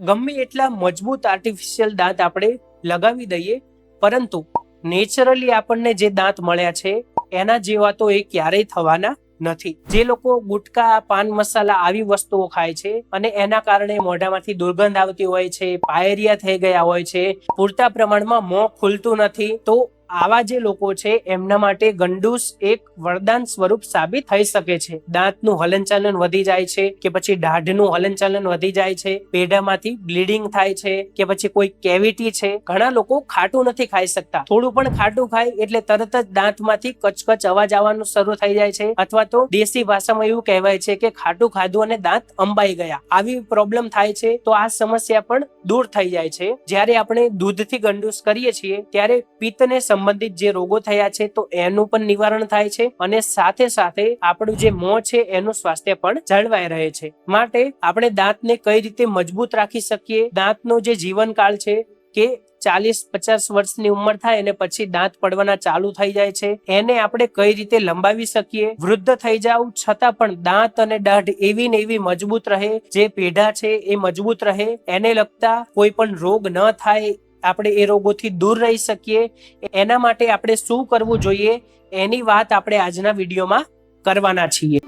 ગમે એટલા મજબૂત આર્ટિફિશિયલ દાંત આપણે લગાવી દઈએ, પરંતુ નેચરલી આપણને જે દાંત મળ્યા છે એના જેવા તો એ ક્યારેય થવાના નથી. જે લોકો ગુટકા, પાન મસાલા આવી વસ્તુઓ ખાય છે અને એના કારણે મોઢામાંથી દુર્ગંધ આવતી હોય છે, પાયરિયા થઈ ગયા હોય છે, પૂરતા પ્રમાણમાં મોં ખુલતું નથી, તો આવા જે લોકો છે એમના માટે ગંડૂસ એક વરદાન સ્વરૂપ સાબિત થઈ શકે છે. દાંતનું હલનચલન વધી જાય છે કે પછી દાઢનું હલનચલન વધી જાય છે, પેઢામાંથી બ્લીડિંગ થાય છે કે પછી કોઈ કેવિટી છે. ઘણા લોકો ખાટું નથી ખાઈ શકતા, થોડું પણ ખાટું ખાય એટલે તરત જ દાંતમાંથી કચકચ અવાજ આવવાનું શરૂ થઈ જાય છે, અથવા તો દેશી ભાષામાં એવું કહેવાય છે કે ખાટું ખાધું અને દાંત અંબાઈ ગયા, આવી પ્રોબ્લેમ થાય છે. તો આ સમસ્યા પણ દૂર થઈ જાય છે. જ્યારે આપણે દૂધથી ગંડૂસ કરીએ છીએ ત્યારે પિત્તને સંબંધિત જે રોગો થયા છે તો એનું પણ નિવારણ થાય છે, અને સાથે સાથે આપણું જે મોં છે એનું સ્વાસ્થ્ય પણ જળવાઈ રહે છે. માટે આપણે દાંતને કઈ રીતે મજબૂત રાખી શકીએ? દાંતનો જે જીવનકાળ છે કે 40-50 વર્ષની ઉંમર થાય અને પછી દાંત પડવાના ચાલુ થઈ જાય છે, એને આપણે કઈ રીતે લંબાવી શકીએ? વૃદ્ધ થઈ જાવ છતાં પણ દાંત અને દાઢ એવી ને એવી મજબૂત રહે, જે પેઢા છે એ મજબૂત રહે, એને લગતા કોઈ પણ રોગ ન થાય, આપણે એ રોગોથી દૂર રહી શકીએ, એના માટે આપણે શું કરવું જોઈએ એની વાત આપણે આજના વિડીયોમાં કરવાના છીએ.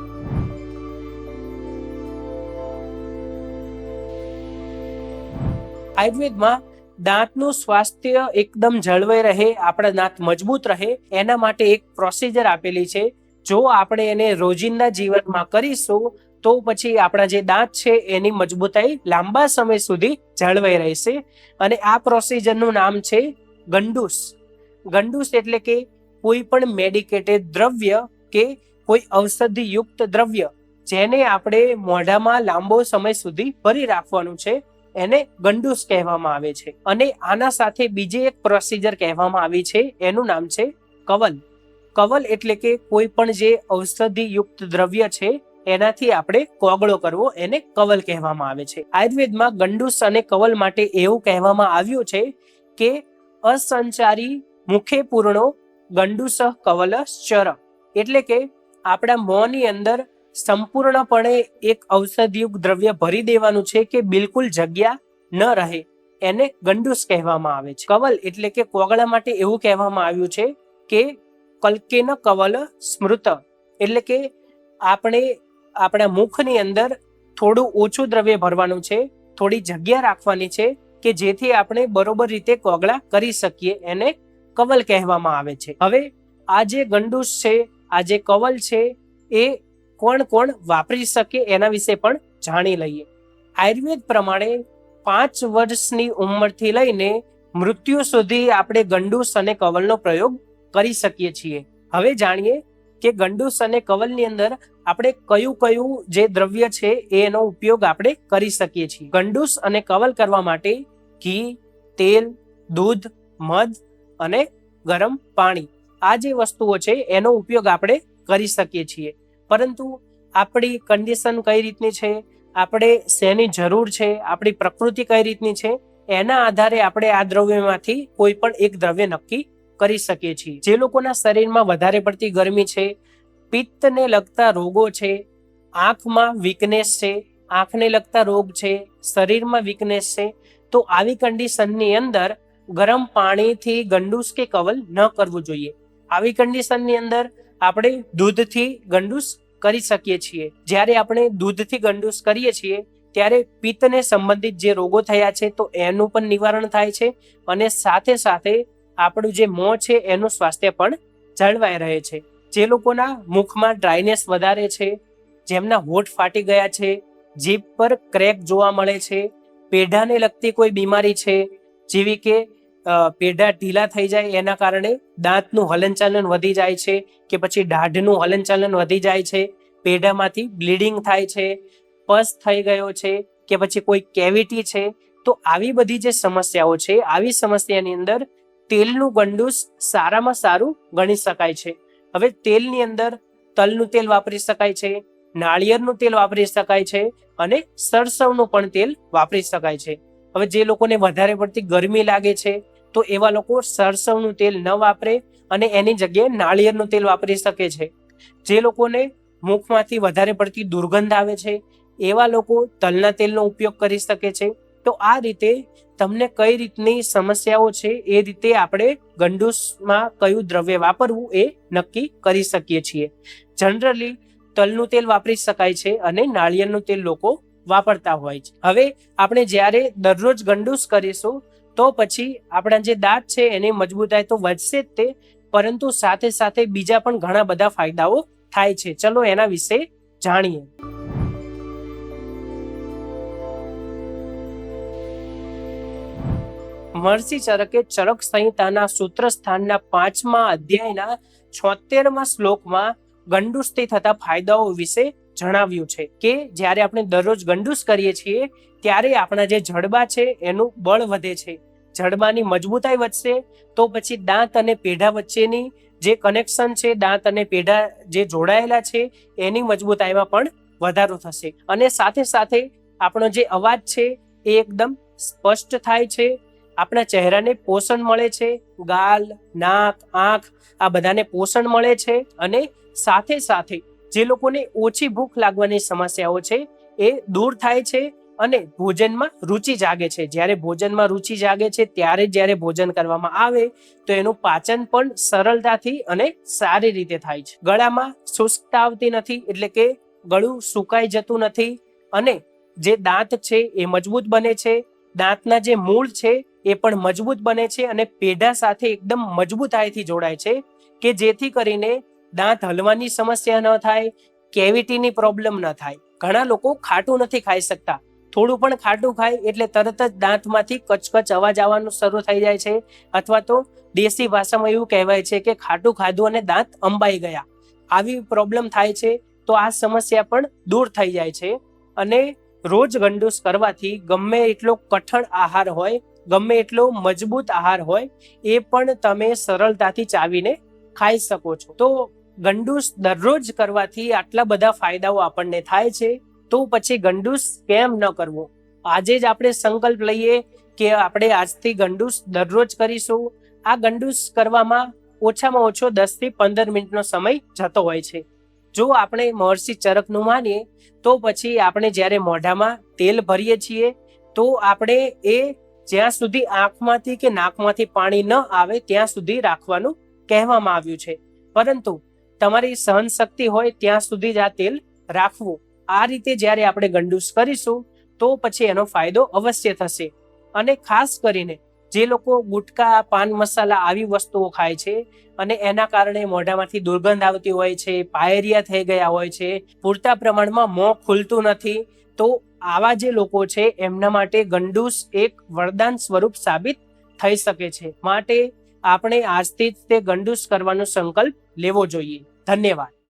આયુર્વેદમાં દાંતનું સ્વાસ્થ્ય એકદમ જળવાઈ રહે, આપણા દાંત મજબૂત રહે, એના માટે એક પ્રોસિજર આપેલી છે. જો આપણે એને રોજિંદા જીવનમાં કરીશું તો પછી આપણા જે દાંત છે એની મજબૂતાઈ લાંબા સમય સુધી જળવાઈ રહેશે. અને આ પ્રોસિજરનું નામ છે ગંડૂસ. ગંડૂસ એટલે કે કોઈ પણ મેડિકેટેડ દ્રવ્ય કે કોઈ ઔષધિયુક્ત દ્રવ્ય જેને આપણે મોઢામાં લાંબો સમય સુધી ભરી રાખવાનું છે, એને ગંડૂસ કહેવામાં આવે છે. અને આના સાથે બીજી એક પ્રોસિજર કહેવામાં આવી છે, એનું નામ છે કવલ. કવલ એટલે કે કોઈ પણ જે ઔષધિયુક્ત દ્રવ્ય છે એનાથી આપણે કોગળો કરવો, એને કવલ કહેવામાં આવે છે. આયુર્વેદમાં ગંડૂસ અને કવલ માટે એવું કહેવામાં આવ્યું છે કે અસંચારી મુખે પૂર્ણો ગંડૂસ કવલ ચર, એટલે કે આપણા મોંની અંદર સંપૂર્ણપણે એક ઔષધિયુક્ત દ્રવ્ય ભરી દેવાનું છે કે બિલકુલ જગ્યા ન રહે, એને ગંડૂસ કહેવામાં આવે છે. કવલ એટલે કે કોગળા માટે એવું કહેવામાં આવ્યું છે કે કલ્કેન કવલ સ્મૃત, એટલે કે આપણે આપણા મુખની અંદર થોડું ઓછું દ્રવ્ય ભરવાનું છે, થોડી જગ્યા રાખવાની છે કે જેથી આપણે બરોબર રીતે કોગળા કરી શકીએ, એને કવલ કહેવામાં આવે છે. હવે આ જે ગંડૂસ છે, આ જે કવલ છે, એ કોણ કોણ વાપરી શકે એના વિશે પણ જાણી લઈએ. આયુર્વેદ પ્રમાણે 5 વર્ષની ઉંમરથી લઈને મૃત્યુ સુધી આપણે ગંડૂસ અને કવલનો પ્રયોગ કરી શકીએ છીએ. હવે જાણીએ કે ગંડૂસ અને કવલની અંદર આપણે કયું કયું જે દ્રવ્ય છે એનો ઉપયોગ આપણે કરી શકીએ છીએ. ગંડૂસ અને કવલ કરવા માટે ઘી, તેલ, દૂધ, મધ અને ગરમ પાણી, આ જે વસ્તુઓ છે એનો ઉપયોગ આપણે કરી શકીએ છીએ. પરંતુ આપણી કન્ડિશન કઈ રીતની છે, આપણે શેની જરૂર છે, આપણી પ્રકૃતિ કઈ રીતની છે, એના આધારે આપણે આ દ્રવ્યમાંથી કોઈ પણ એક દ્રવ્ય નક્કી કરી શકીએ છીએ. જે લોકોના શરીરમાં વધારે પડતી ગરમી છે, પિત્તને લગતા રોગો છે, આંખમાં વીકનેસ છે, આંખને લગતા રોગ છે, શરીરમાં વીકનેસ છે, તો આવી કન્ડિશનની અંદર ગરમ પાણીથી ગંડૂસ કે કવલ ન કરવું જોઈએ. આવી કન્ડિશનની અંદર આપણે દૂધથી ગંડૂસ કરી શકીએ છીએ. જ્યારે આપણે દૂધથી ગંડૂસ કરીએ છીએ ત્યારે પિત્તને સંબંધિત જે રોગો થયા છે તો એનું પણ નિવારણ થાય છે, અને સાથે સાથે આપણું જે મોં છે એનું સ્વાસ્થ્ય પણ જળવાઈ રહે છે. જે લોકોના મુખમાં ડ્રાયનેસ વધારે છે, જેમના હોઠ ફાટી ગયા છે, જીભ પર ક્રેક જોવા મળે છે, પેઢાને લગતી કોઈ બીમારી છે, જેવી કે પેઢા ઢીલા થઈ જાય એના કારણે દાંતનું હલનચલન વધી જાય છે કે પછી દાઢનું હલનચલન વધી જાય છે, પેઢામાંથી બ્લીડિંગ થાય છે, પસ થઈ ગયો છે કે પછી કોઈ કેવિટી છે, તો આવી બધી જે સમસ્યાઓ છે, આવી સમસ્યાની અંદર તેલનું ગંડૂસ સારામાં સારું ગણી શકાય છે. હવે તેલની અંદર તલનું તેલ વાપરી શકાય છે, નાળિયેરનું તેલ વાપરી શકાય છે, અને સરસવનું પણ તેલ વાપરી શકાય છે. હવે જે લોકોને વધારે પડતી ગરમી લાગે છે તો એવા લોકો સરસવનું તેલ ન વાપરે અને એની જગ્યાએ નાળિયેરનું તેલ વાપરી શકે છે. જે લોકોને મુખમાંથી વધારે પડતી દુર્ગંધ આવે છે એવા લોકો તલના તેલનો ઉપયોગ કરી શકે છે. તો આ રીતે તમને કઈ રીતની સમસ્યાઓ છે એ રીતે આપણે ગંડૂસમાં કયું દ્રવ્ય વાપરવું એ નક્કી કરી શકીએ છીએ. જનરલી તલનું તેલ વાપરી શકાય છે અને નાળિયેરનું તેલ લોકો વાપરતા હોય છે. હવે આપણે જ્યારે દરરોજ ગંડૂસ કરીશું તો પછી આપણા જે દાંત છે એની મજબૂતાઈ તો વધશે જ તે, પરંતુ સાથે સાથે બીજા પણ ઘણા બધા ફાયદાઓ થાય છે. ચલો એના વિશે જાણીએ. મહર્ષિ ચરકે ચરક સંહિતાના સૂત્ર સ્થાનના 5મા અધ્યાયના 76મા શ્લોકમાં ગંડૂસથી થતા ફાયદાઓ વિશે જણાવ્યું છે કે જ્યારે આપણે દરરોજ ગંડૂસ કરીએ છીએ ત્યારે આપણા જે જડબા છે એનું બળ વધે છે, જડબાની મજબૂતાઈ વધશે, તો પછી દાંત અને પેઢા વચ્ચેની જે કનેક્શન છે, દાંત અને પેઢા જે જોડાયેલા છે એની મજબૂતાઈમાં પણ વધારો થશે અને સાથે સાથે આપણો જે અવાજ છે એ એકદમ સ્પષ્ટ થાય છે. આપણા ચહેરાને પોષણ મળે છે, ગાલ, નાક, આંખ આ બધાને પોષણ મળે છે અને સાથે સાથે જે લોકોને ઓછી ભૂખ લાગવાની સમસ્યાઓ છે એ દૂર થાય છે અને ભોજનમાં રુચિ જાગે છે. જ્યારે ભોજનમાં રુચિ જાગે છે ત્યારે જ્યારે ભોજન કરવામાં આવે તો એનું પાચન પણ સરળતાથી અને સારી રીતે થાય છે. ગળામાં શુષ્કતા આવતી નથી, એટલે કે ગળું સુકાઈ જતું નથી અને જે દાંત છે એ મજબૂત બને છે, દાંતના જે મૂળ છે એ પણ મજબૂત બને છે અને પેઢા સાથે એકદમ મજબૂતાઈથી જોડાય છે કે જેથી કરીને દાંત હલવાની સમસ્યા ન થાય, કેવિટીની પ્રોબ્લેમ ન થાય. ઘણા લોકો ખાટું નથી ખાઈ શકતા, થોડું પણ ખાટું ખાય એટલે તરત જ દાંતમાંથી કચકચ અવાજ આવવાનું શરૂ થઈ જાય છે, અથવા તો દેશી ભાષામાં એવું કહેવાય છે કે ખાટું ખાધું અને દાંત અંબાઈ ગયા, આવી પ્રોબ્લેમ થાય છે. તો આ સમસ્યા પણ દૂર થઈ જાય છે અને રોજ ગંડૂસ કરવાથી ગમે એટલો કઠણ આહાર હોય, ગમે એટલો મજબૂત આહાર હોય એ પણ તમે સરળતાથી ચાવીને ખાઈ શકો છો. તો ગંડૂસ દરરોજ કરવાથી આટલા બધા ફાયદાઓ આપણને થાય છે, તો પછી ગંડૂસ કેમ ન કરવો? આજે જ આપણે સંકલ્પ લઈએ કે આપણે આજથી ગંડૂસ દરરોજ કરીશું. આ ગંડૂસ કરવામાં ઓછામાં ઓછો 10 થી 15 મિનિટનો સમય જતો હોય છે. જો આપણે મહર્ષિ ચરકનું માનીએ તો પછી આપણે જ્યારે મોઢામાં તેલ ભરીએ છીએ તો આપણે એ જ્યાં સુધી આંખમાંથી કે નાકમાંથી પાણી ન આવે ત્યાં સુધી રાખવાનું કહેવામાં આવ્યું છે, પરંતુ તમારી સહન શક્તિ હોય ત્યાં સુધી જ આ તેલ રાખવું. આ રીતે જ્યારે આપણે ગંડૂસ કરીશું તો પછી એનો ફાયદો અવશ્ય થશે. અને ખાસ કરીને જે લોકો ગુટકા, પાન મસાલા આવી વસ્તુઓ ખાય છે અને એના કારણે મોઢામાંથી દુર્ગંધ આવતી હોય છે, પાયરિયા થઈ ગયા હોય છે, પૂરતા પ્રમાણમાં મોં ખુલતું નથી, તો આવા જે લોકો છે એમના માટે ગંડૂસ એક વરદાન સ્વરૂપ સાબિત થઈ શકે છે. માટે આપણે આજથી જ તે ગંડૂસ કરવાનો સંકલ્પ લેવો જોઈએ. ધન્યવાદ.